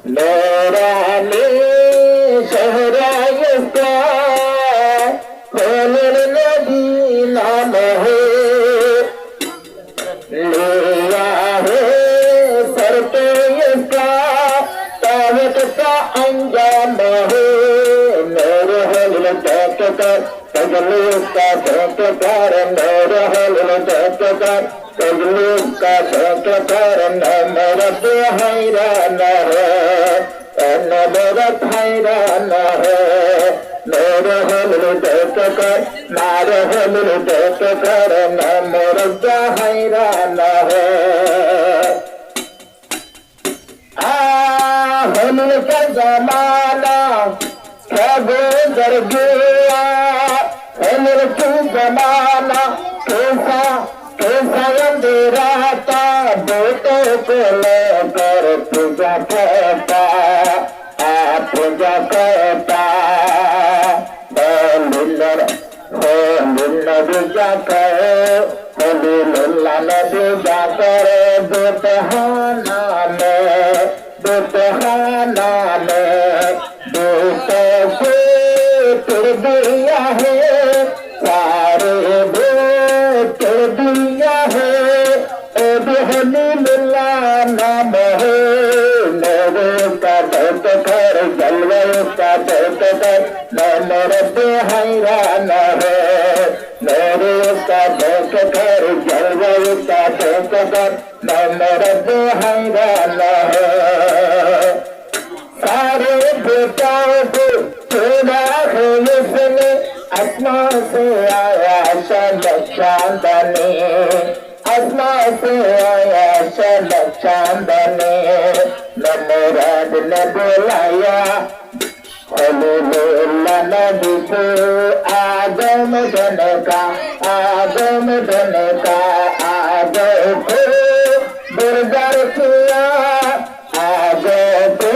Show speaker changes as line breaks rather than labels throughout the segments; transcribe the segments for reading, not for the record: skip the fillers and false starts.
नूरानी शहरा इसका खोलल नबी नाम है लिया है सर पे इसका तावत का अंजाम है नूर हल तक कर तजलीस का तक कर नूर हल तक कर तजलीस का तक कर नमरत हैरान है नमरत हैरान है नूर हल तक कर नार हल तक कर नमरत हैरान है हल का जमाना क्या गुजर गया हल का जमाना कैसा कैसा अंधेरा था बेटों को लेकर पूजा करता पूजा करता पूजा कर नदी जाकर दोपहाना में दोपहाना में दोपहर से तुर दिया है सारे तुर दिया है बेहनी मिला नाम है मेरे का दर्द कर जलवे का दर्द कर नमरत हैरान है मेरे का दर्द कर जलवे का दर्द कर नमरत हैरान है सारे बेटाओं को छोड़ा है उसने आसमां से आया शलक चांदनी आसमां से आया शलक चांदनी नमराद ने बुलाया हल्लुल्लाह नबी को आगम धन का आगम धन का आगम को दुर्गर किया आगम को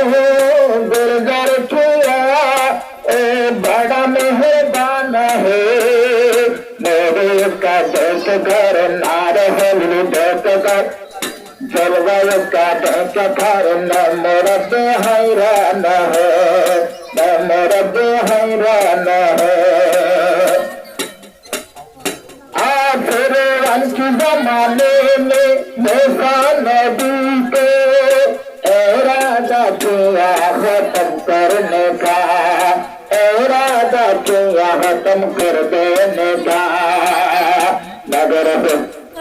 दुर्गर किया ए बड़ा मेहरबान है मेरे का देख कर नार हल देख कर जलवायु का देख कर नमरत हैरान है नमरत हैरान है आखिर अंत जमाने में मूसा नबी को इरादा किया खत्म करने का इरादा किया खत्म कर देने का मगर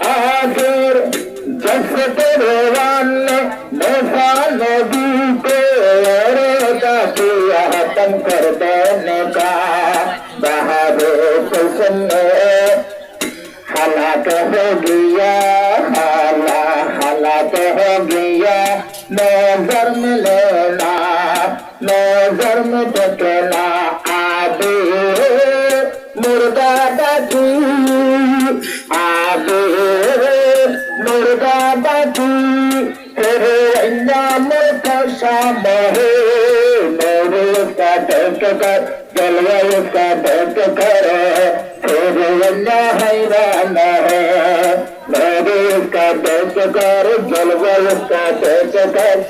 आखिर जस भगवान ने मूसा नबी को इरादा किया खत्म कर देने का बहादुर हुस्न हलाक हो गया हलाक हो गया नजर में लेना नजर में देखना आदि मुर्दा दादी आदि मुर्दा दादी तेरे अंजाम का शाम है मेरे का देख कर जलवायु का देख कर तेरे अंजाम हैरान है मेरे का देख कर जलवायु का देख कर